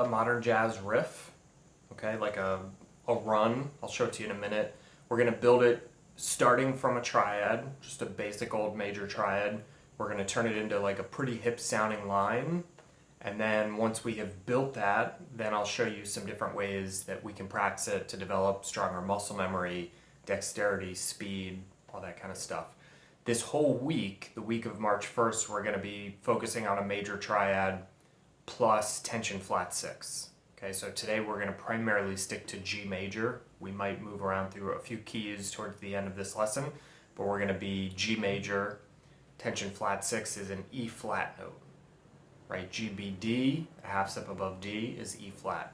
modern jazz riff, okay, like a run. I'll show it to you in a minute. We're going to build it starting from a triad, just a basic old major triad. We're going to turn it into like a pretty hip sounding line. And then once we have built that, then I'll show you some different ways that we can practice it to develop stronger muscle memory, dexterity, speed, all that kind of stuff. This whole week, the week of March 1st, we're going to be focusing on a major triad plus tension flat 6. Okay, so today we're going to primarily stick to G major. We might move around through a few keys towards the end of this lesson, but we're going to be G major. Tension flat 6 is an E flat note, right? G, B, D, a half step above D is E flat.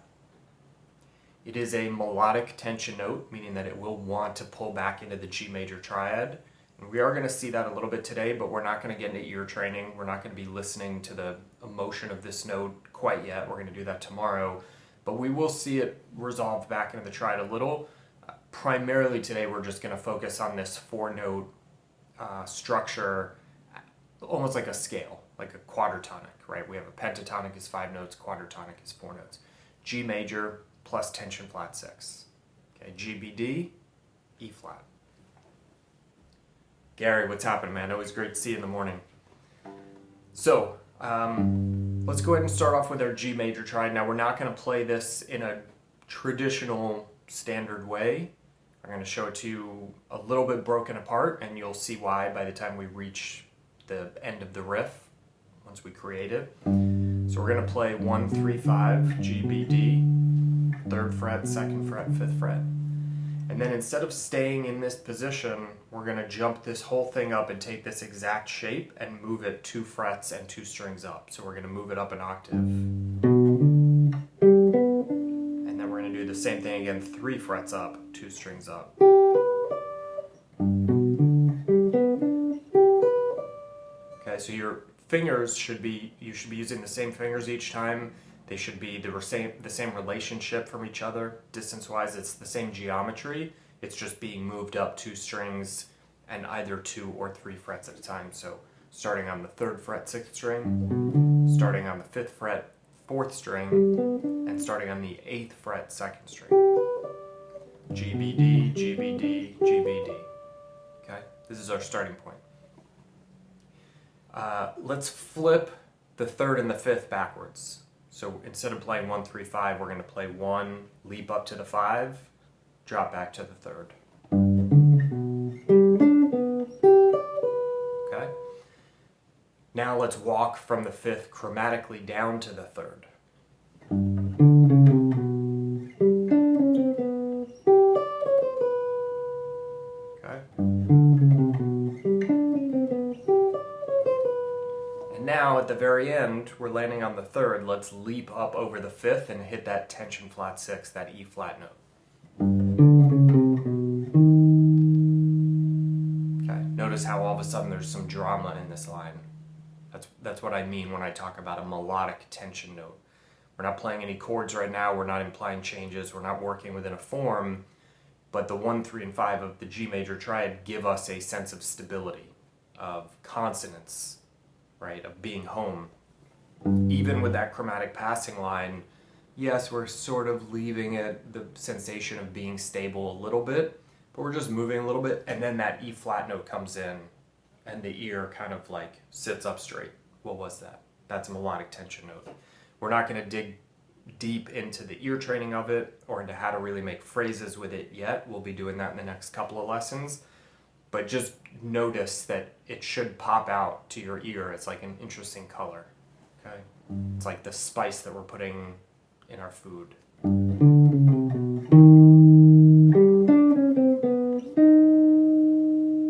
It is a melodic tension note, meaning that it will want to pull back into the G major triad. And we are going to see that a little bit today, but we're not going to get into ear training. We're not going to be listening to the emotion of this note quite yet. We're going to do that tomorrow. But we will see it resolved back into the triad a little. Primarily today, we're just going to focus on this 4-note structure, almost like a scale, like a quadratonic, right? We have a pentatonic is 5 notes, quadratonic is 4 notes. G major plus tension flat 6. Okay, G, B, D, E flat. Gary, what's happening, man? Always great to see you in the morning. So, let's go ahead and start off with our G major triad. Now, we're not going to play this in a traditional standard way. I'm going to show it to you a little bit broken apart, and you'll see why by the time we reach the end of the riff, once we create it. So we're going to play 1, 3, 5, G, B, D, 3rd fret, 2nd fret, 5th fret. And then instead of staying in this position, we're going to jump this whole thing up and take this exact shape and move it 2 frets and 2 strings up. So we're going to move it up an octave. And then we're going to do the same thing again, 3 frets up, 2 strings up. Okay, so your fingers you should be using the same fingers each time. They should be the same relationship from each other. Distance-wise, it's the same geometry. It's just being moved up 2 strings and either 2 or 3 frets at a time. So starting on the 3rd fret, 6th string, starting on the 5th fret, 4th string, and starting on the 8th fret, 2nd string. G, B, D, G, B, D, G, B, D. Okay, this is our starting point. Let's flip the 3rd and the 5th backwards. So instead of playing 1, 3, 5, we're going to play 1, leap up to the 5, drop back to the 3rd. Okay? Now let's walk from the 5th chromatically down to the 3rd. Now at the very end, we're landing on the 3rd. Let's leap up over the 5th and hit that tension flat 6, that E flat note. Okay, notice how all of a sudden there's some drama in this line. That's what I mean when I talk about a melodic tension note. We're not playing any chords right now. We're not implying changes. We're not working within a form. But the 1, 3, and 5 of the G major triad give us a sense of stability, of consonance, right, of being home. Even with that chromatic passing line, yes, we're sort of leaving it the sensation of being stable a little bit, but we're just moving a little bit, and then that E flat note comes in, and the ear kind of like sits up straight. What was that? That's a melodic tension note. We're not going to dig deep into the ear training of it or into how to really make phrases with it yet. We'll be doing that in the next couple of lessons. But just notice that it should pop out to your ear. It's like an interesting color, okay? It's like the spice that we're putting in our food.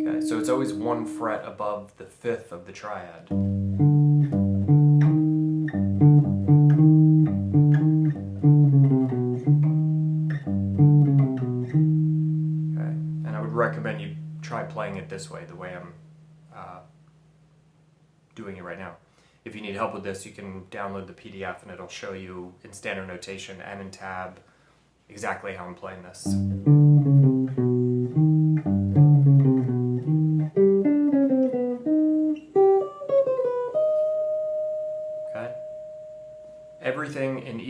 Okay, so it's always 1 fret above the 5th of the triad. Okay, and I would recommend you try playing it this way, the way I'm doing it right now. If you need help with this, you can download the PDF and it'll show you in standard notation and in tab exactly how I'm playing this.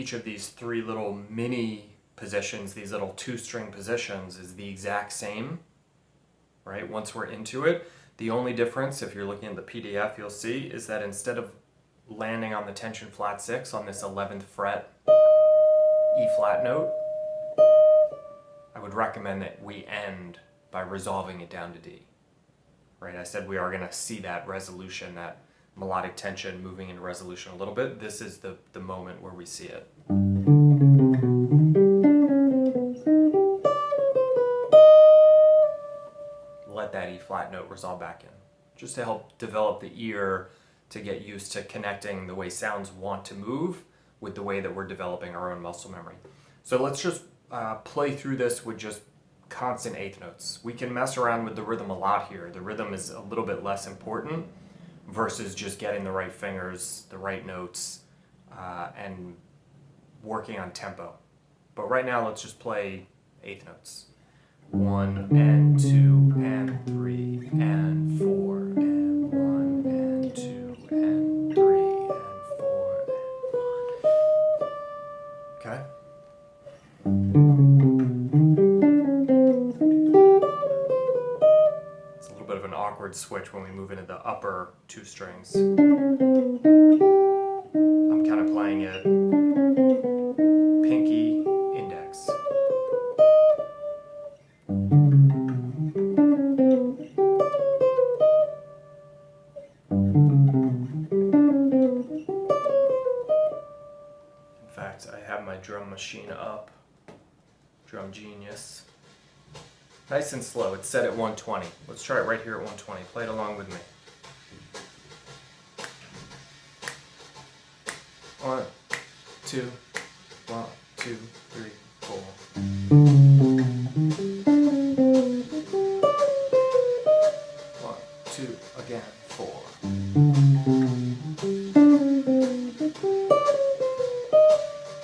each of these three little mini positions, these little 2-string positions, is the exact same, right? Once we're into it, the only difference, if you're looking at the PDF, you'll see, is that instead of landing on the tension flat 6 on this 11th fret E flat note, I would recommend that we end by resolving it down to D. Right? I said we are going to see that resolution, that melodic tension moving into resolution a little bit. This is the moment where we see it. Let that E flat note resolve back in, just to help develop the ear to get used to connecting the way sounds want to move with the way that we're developing our own muscle memory. So let's just play through this with just constant eighth notes. We can mess around with the rhythm a lot here. The rhythm is a little bit less important versus just getting the right fingers, the right notes, and working on tempo. But right now, let's just play eighth notes. 1 and 2 and 3 and 4 and 1 and 2 and 3 and 4 and 1. Okay? It's a little bit of an awkward switch when we move into the upper 2 strings. I'm kind of playing it pinky, index. In fact, I have my drum machine up, Drum Genius. Nice and slow, it's set at 120. Let's try it right here at 120. Play it along with me. 1, 2, 1, 2, 3, 4. 1, 2, again, 4.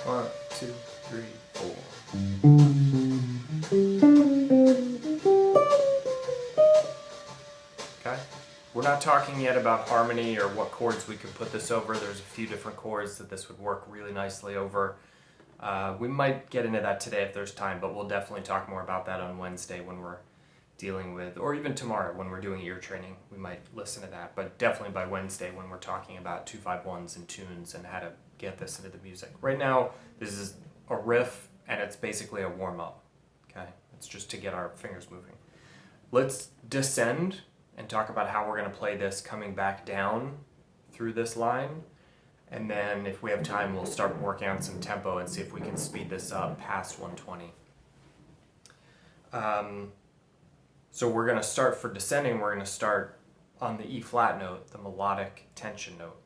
1, 2, 3, 4. Okay? We're not talking yet about harmony or what chords we could put this over. There's a few different chords that this would work really nicely over. We might get into that today if there's time, but we'll definitely talk more about that on Wednesday when we're dealing with, or even tomorrow when we're doing ear training, we might listen to that. But definitely by Wednesday when we're talking about 2-5-1s and tunes and how to get this into the music. Right now, this is a riff and it's basically a warm-up. Okay? It's just to get our fingers moving. Let's descend and talk about how we're going to play this coming back down through this line. And then if we have time, we'll start working on some tempo and see if we can speed this up past 120. So we're going to start for descending, we're going to start on the E flat note, the melodic tension note,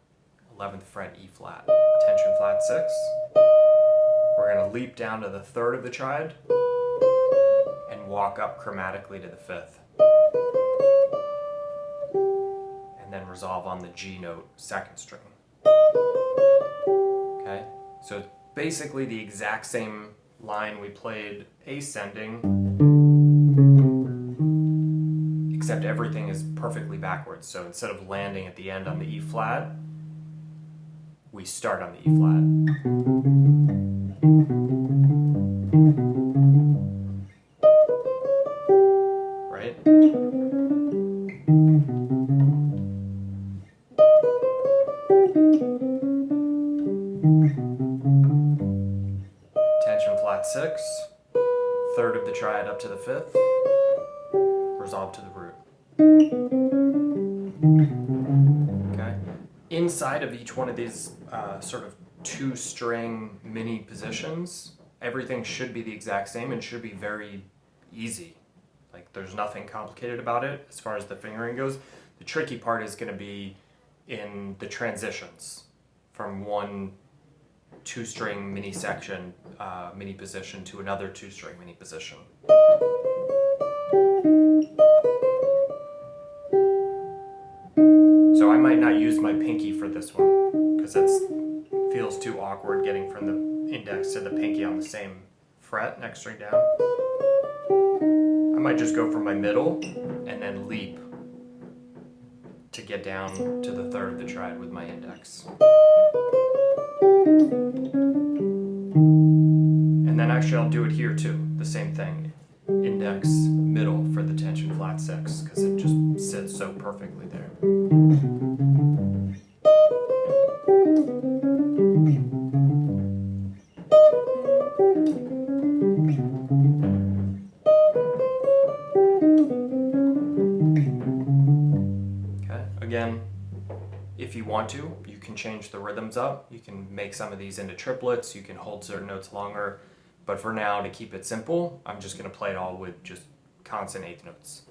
11th fret E flat, tension flat 6. We're going to leap down to the 3rd of the triad and walk up chromatically to the 5th. And then resolve on the G note, 2nd string. Okay, so it's basically the exact same line we played ascending, except everything is perfectly backwards. So instead of landing at the end on the E flat, we start on the E flat. Right? Tension flat 6, 3rd of the triad up to the 5th, resolve to the root. Okay. Inside of each one of these sort of 2-string mini positions, everything should be the exact same and should be very easy. Like there's nothing complicated about it as far as the fingering goes. The tricky part is going to be in the transitions from one 2-string mini section, mini position to another 2-string mini position. So I might not use my pinky for this one because it feels too awkward getting from the index to the pinky on the same fret, next string down. I might just go from my middle and then leap to get down to the 3rd of the triad with my index. then actually I'll do it here too, the same thing. Index, middle for the tension flat 6, because it just sits so perfectly there. Okay, again, if you want to, you can change the rhythms up. You can make some of these into triplets. You can hold certain notes longer. But for now, to keep it simple, I'm just going to play it all with just constant eighth notes.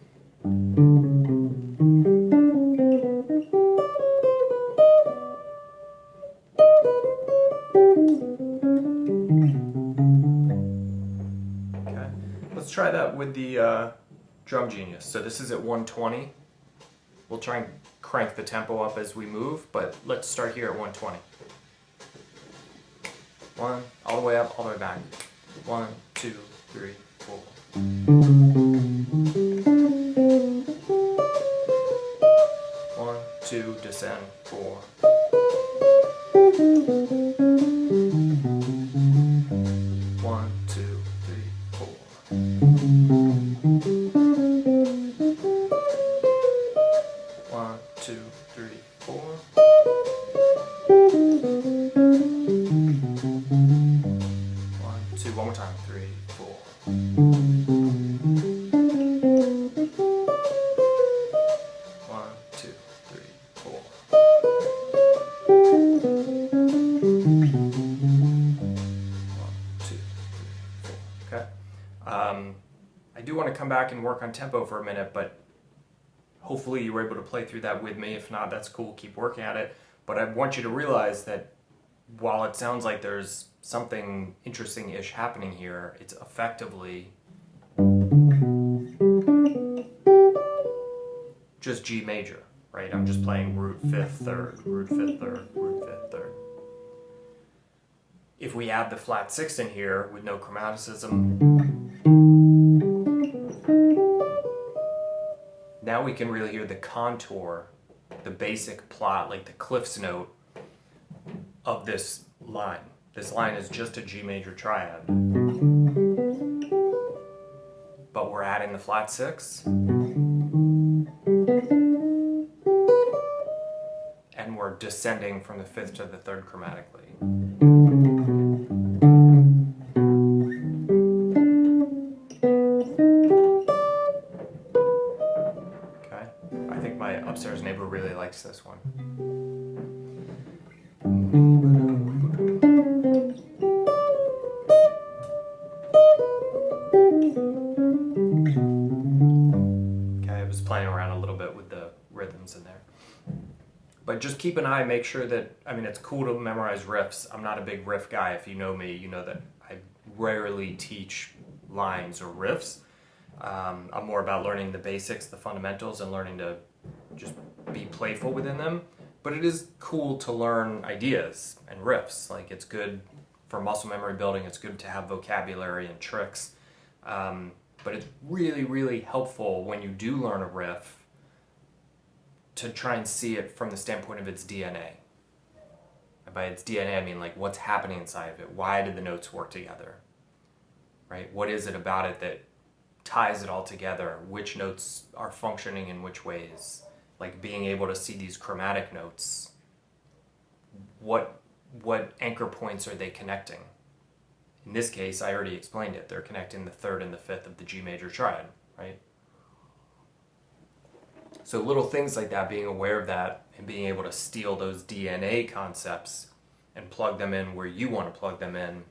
Okay, let's try that with the Drum Genius. So this is at 120. We'll try and crank the tempo up as we move, but let's start here at 120. One, all the way up, all the way back. 1, 2, 3, 4. 1, 2, descend, 4. 1, 2, 3, 4. 1, 2, 3, 4. 1, 2, one more time. 3, 4. 1, 2, 3, 4. 1, 2, 3, 4. Okay. I do want to come back and work on tempo for a minute, but hopefully you were able to play through that with me. If not, that's cool. Keep working at it. But I want you to realize that while it sounds like there's something interesting-ish happening here, it's effectively just G major, right? I'm just playing root 5th, 3rd, root 5th, 3rd, root 5th, 3rd. If we add the flat 6 in here with no chromaticism, now we can really hear the contour, the basic plot, like the Cliff's note of this line. This line is just a G major triad. But we're adding the flat 6. And we're descending from the 5th to the 3rd chromatically. Okay, I think my upstairs neighbor really likes this one. Playing around a little bit with the rhythms in there. But just keep an eye, make sure that, I mean, it's cool to memorize riffs. I'm not a big riff guy. If you know me, you know that I rarely teach lines or riffs. I'm more about learning the basics, the fundamentals, and learning to just be playful within them. But it is cool to learn ideas and riffs. Like, it's good for muscle memory building. It's good to have vocabulary and tricks. But it's really, really helpful when you do learn a riff to try and see it from the standpoint of its DNA. And by its DNA, I mean, like, what's happening inside of it? Why did the notes work together? Right? What is it about it that ties it all together? Which notes are functioning in which ways? Like, being able to see these chromatic notes. What anchor points are they connecting? In this case, I already explained it. They're connecting the 3rd and the 5th of the G major triad, right? So little things like that, being aware of that and being able to steal those DNA concepts and plug them in where you want to plug them in,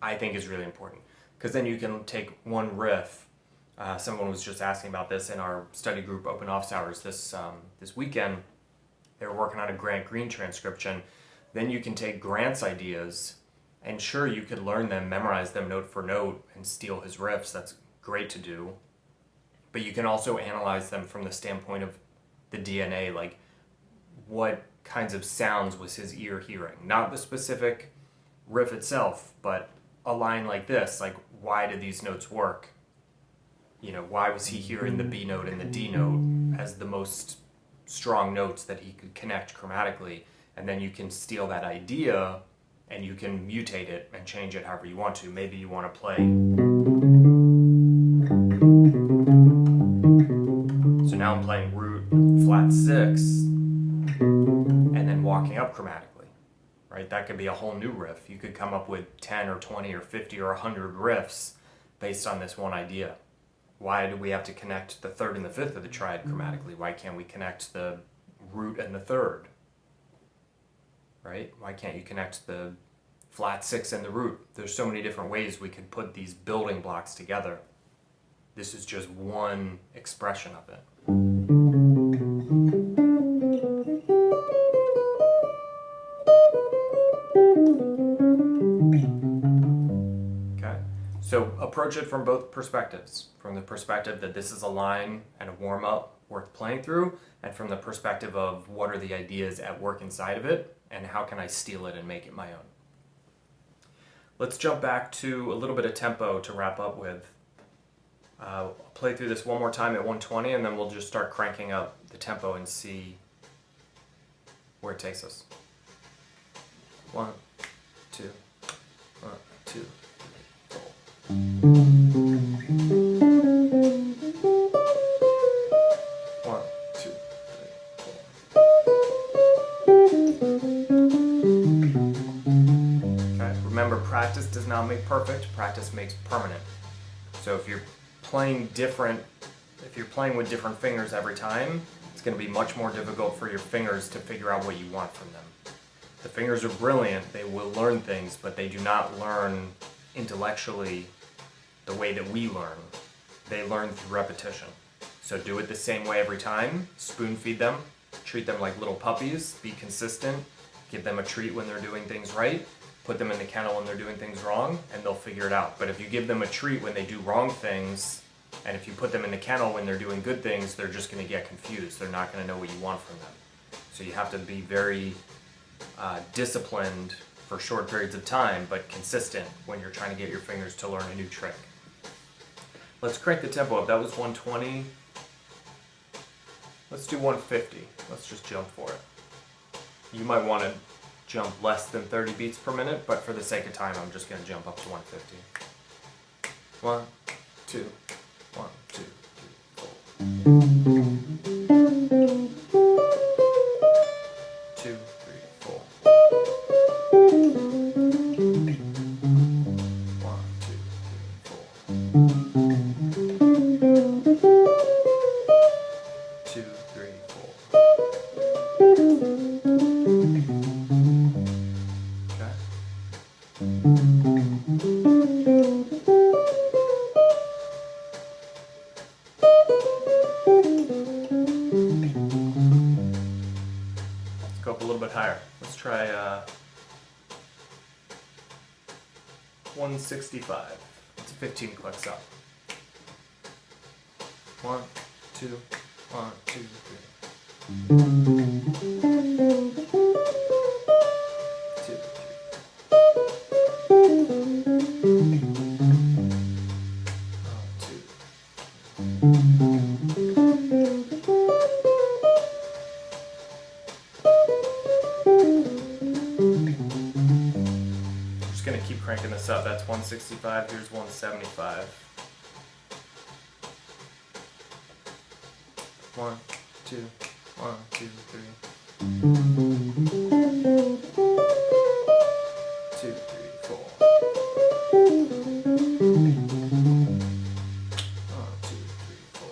I think is really important. Because then you can take one riff. Someone was just asking about this in our study group open office hours this weekend. They were working on a Grant Green transcription. Then you can take Grant's ideas. And sure, you could learn them, memorize them note for note, and steal his riffs. That's great to do. But you can also analyze them from the standpoint of the DNA, like what kinds of sounds was his ear hearing? Not the specific riff itself, but a line like this, like, why did these notes work? You know, why was he hearing the B note and the D note as the most strong notes that he could connect chromatically? And then you can steal that idea and you can mutate it and change it however you want to. Maybe you want to play. So now I'm playing root flat 6 and then walking up chromatically, right? That could be a whole new riff. You could come up with 10 or 20 or 50 or 100 riffs based on this one idea. Why do we have to connect the 3rd and the 5th of the triad chromatically? Why can't we connect the root and the 3rd? Right? Why can't you connect the flat 6 and the root? There's so many different ways we could put these building blocks together. This is just one expression of it. Okay, so approach it from both perspectives. From the perspective that this is a line and a warm-up worth playing through, and from the perspective of what are the ideas at work inside of it, and how can I steal it and make it my own. Let's jump back to a little bit of tempo to wrap up with. I'll play through this one more time at 120, and then we'll just start cranking up the tempo and see where it takes us. 1, 2, 1, 2, 4. 1, 2, 3, 4. Okay, remember, practice does not make perfect, practice makes permanent. So if you're playing with different fingers every time, it's going to be much more difficult for your fingers to figure out what you want from them. The fingers are brilliant, they will learn things, but they do not learn intellectually the way that we learn. They learn through repetition. So do it the same way every time, spoon feed them, treat them like little puppies, be consistent, give them a treat when they're doing things right, put them in the kennel when they're doing things wrong, and they'll figure it out. But if you give them a treat when they do wrong things, and if you put them in the kennel when they're doing good things, they're just going to get confused. They're not going to know what you want from them. So you have to be very disciplined for short periods of time, but consistent when you're trying to get your fingers to learn a new trick. Let's crank the tempo up. That was 120. Let's do 150. Let's just jump for it. You might want to jump less than 30 beats per minute, but for the sake of time, I'm just going to jump up to 150. 1, 2, 1, 2, 3, 4. 2, 3, 4. 1, 2, 3, 4. 2, 3, 4. Let's go up a little bit higher. Let's try 165. It's 15 clicks up. 1, 2, 1, 2, 3. 2, 3. Just gonna keep cranking this up. That's 165. Here's 175. 1, 2, 1, 2, 3. 2, 3, 4. 1, 2, 3, 4.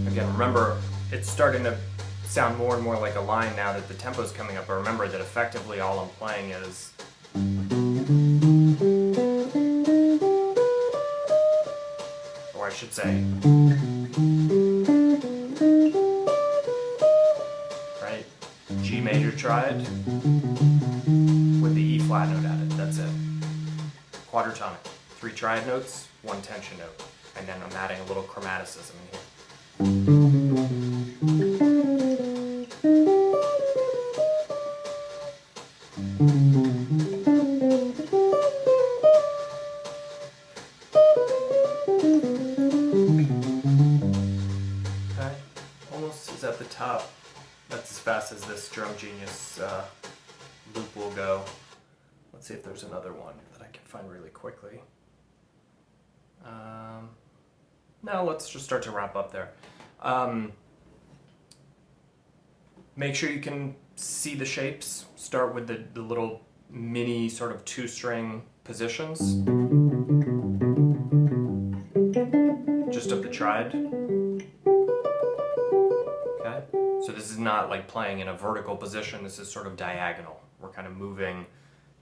Again, remember, it's starting to sound more and more like a line now that the tempo's coming up, but remember that effectively all I'm playing is I should say, right? G major triad with the E flat note added. That's it. Quadratonic. 3 triad notes, 1 tension note, and then I'm adding a little chromaticism in here. genius loop will go. Let's see if there's another one that I can find really quickly. No, let's just start to wrap up there. Make sure you can see the shapes. Start with the little mini sort of 2-string positions. Just of the triad. Okay? So this is not like playing in a vertical position, this is sort of diagonal. We're kind of moving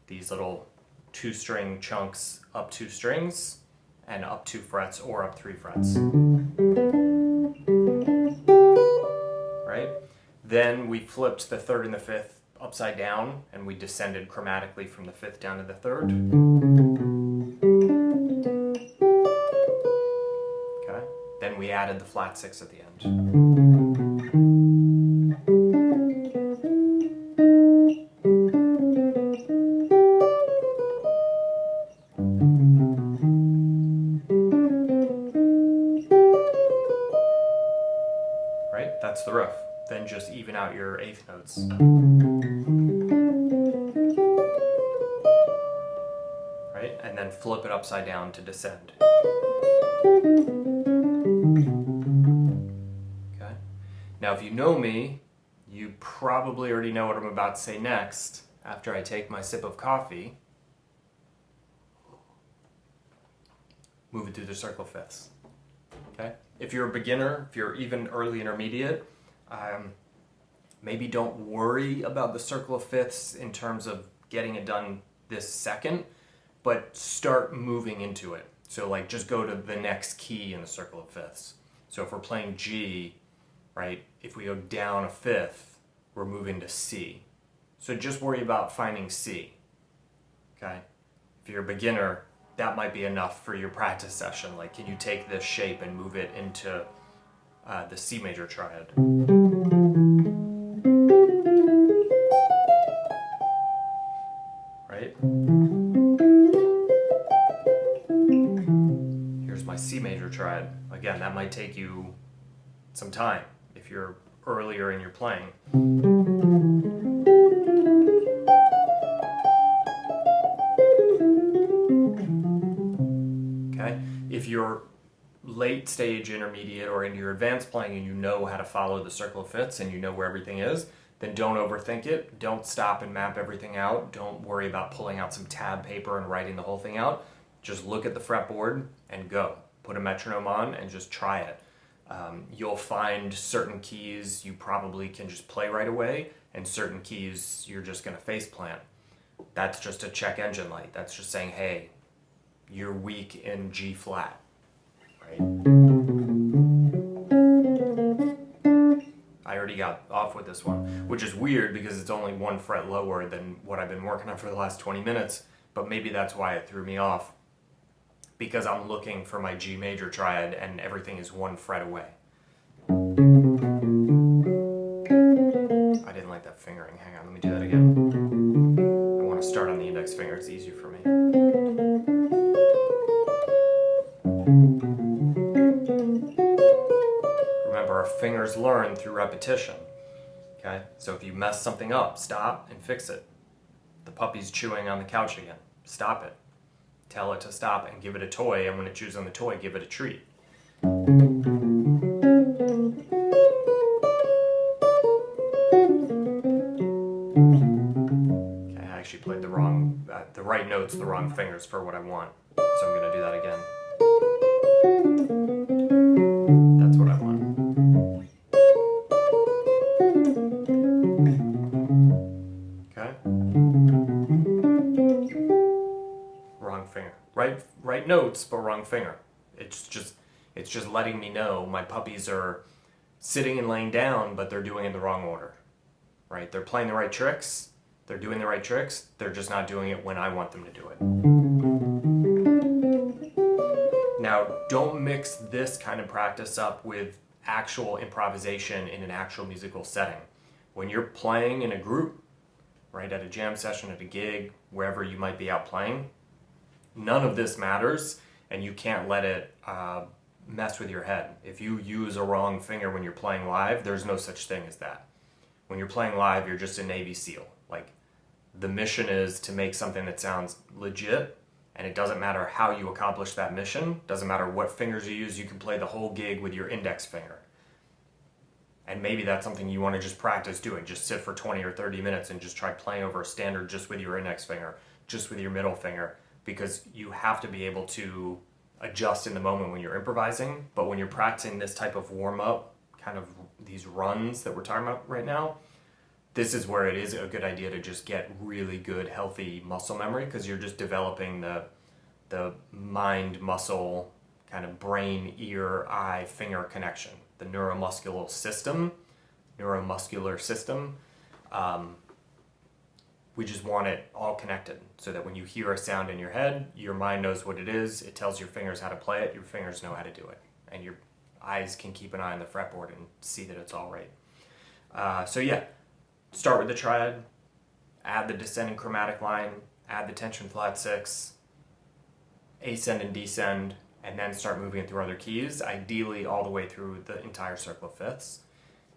these little 2-string chunks up 2 strings and up 2 frets or up 3 frets. Right? Then we flipped the 3rd and the 5th upside down and we descended chromatically from the 5th down to the 3rd. Okay? Then we added the flat 6 at the end. That's the riff. Then just even out your 8th notes. Right? And then flip it upside down to descend. Okay? Now if you know me, you probably already know what I'm about to say next after I take my sip of coffee. Move it through the circle of fifths. Okay? If you're a beginner, if you're even early intermediate, maybe don't worry about the circle of fifths in terms of getting it done this second, but start moving into it. So like just go to the next key in the circle of fifths. So if we're playing G, right, if we go down a 5th, we're moving to C. So just worry about finding C. Okay? If you're a beginner, that might be enough for your practice session. Like, can you take this shape and move it into the C major triad? Right? Here's my C major triad. Again, that might take you some time if you're earlier in your playing. If you're late stage intermediate or into your advanced playing and you know how to follow the circle of fifths and you know where everything is, then don't overthink it. Don't stop and map everything out. Don't worry about pulling out some tab paper and writing the whole thing out. Just look at the fretboard and go. Put a metronome on and just try it. You'll find certain keys you probably can just play right away, and certain keys you're just going to face plant. That's just a check engine light. That's just saying, hey, you're weak in G flat, right? I already got off with this one, which is weird because it's only 1 fret lower than what I've been working on for the last 20 minutes, but maybe that's why it threw me off, because I'm looking for my G major triad and everything is 1 fret away. I didn't like that fingering. Hang on, let me do that again. I want to start on the index finger, it's easier for me. Remember, our fingers learn through repetition. Okay? So if you mess something up, stop and fix it. The puppy's chewing on the couch again. Stop it. Tell it to stop and give it a toy, and when it chews on the toy, give it a treat. Okay, I actually played the right notes, the wrong fingers for what I want. So I'm going to do that again. That's what I want. Okay? Wrong finger. Right notes, but wrong finger. It's just letting me know my puppies are sitting and laying down, but they're doing it in the wrong order. Right? They're playing the right tricks. They're doing the right tricks. They're just not doing it when I want them to do it. Now, don't mix this kind of practice up with actual improvisation in an actual musical setting. When you're playing in a group, right, at a jam session, at a gig, wherever you might be out playing, none of this matters, and you can't let it mess with your head. If you use a wrong finger when you're playing live, there's no such thing as that. When you're playing live, you're just a Navy SEAL. Like, the mission is to make something that sounds legit, and it doesn't matter how you accomplish that mission, doesn't matter what fingers you use, you can play the whole gig with your index finger. And maybe that's something you want to just practice doing. Just sit for 20 or 30 minutes and just try playing over a standard just with your index finger, just with your middle finger, because you have to be able to adjust in the moment when you're improvising. But when you're practicing this type of warm-up, kind of these runs that we're talking about right now, this is where it is a good idea to just get really good, healthy muscle memory, because you're just developing the mind-muscle kind of brain, ear, eye, finger connection, the neuromuscular system. We just want it all connected so that when you hear a sound in your head, your mind knows what it is, it tells your fingers how to play it, your fingers know how to do it, and your eyes can keep an eye on the fretboard and see that it's all right. So yeah, start with the triad, add the descending chromatic line, add the tension flat 6, ascend and descend, and then start moving it through other keys, ideally all the way through the entire circle of fifths.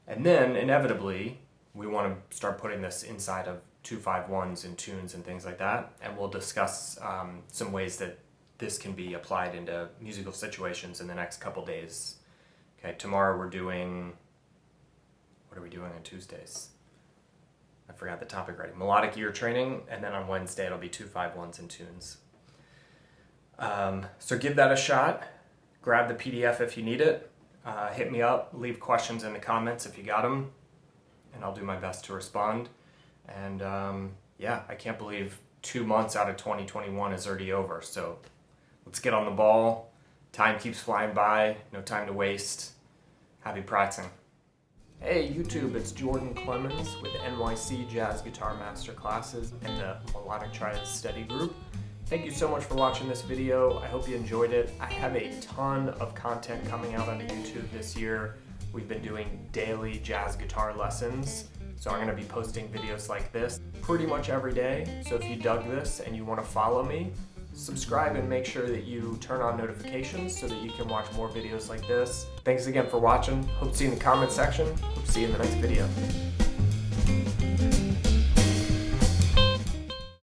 And then, inevitably, we want to start putting this inside of 2-5-1s and tunes and things like that, and we'll discuss some ways that this can be applied into musical situations in the next couple days. Okay, tomorrow we're doing... What are we doing on Tuesdays? I forgot the topic already. Melodic ear training, and then on Wednesday it'll be 2-5-1s and tunes. So give that a shot. Grab the PDF if you need it. Hit me up. Leave questions in the comments if you got them, and I'll do my best to respond. And yeah, I can't believe 2 months out of 2021 is already over. So let's get on the ball. Time keeps flying by. No time to waste. Happy practicing. Hey YouTube, it's Jordan Clemens with NYC Jazz Guitar Master Classes and the Melodic Triad Study Group. Thank you so much for watching this video. I hope you enjoyed it. I have a ton of content coming out onto YouTube this year. We've been doing daily jazz guitar lessons, so I'm going to be posting videos like this pretty much every day. So if you dug this and you want to follow me, subscribe and make sure that you turn on notifications so that you can watch more videos like this. Thanks again for watching. Hope to see you in the comment section. Hope to see you in the next video.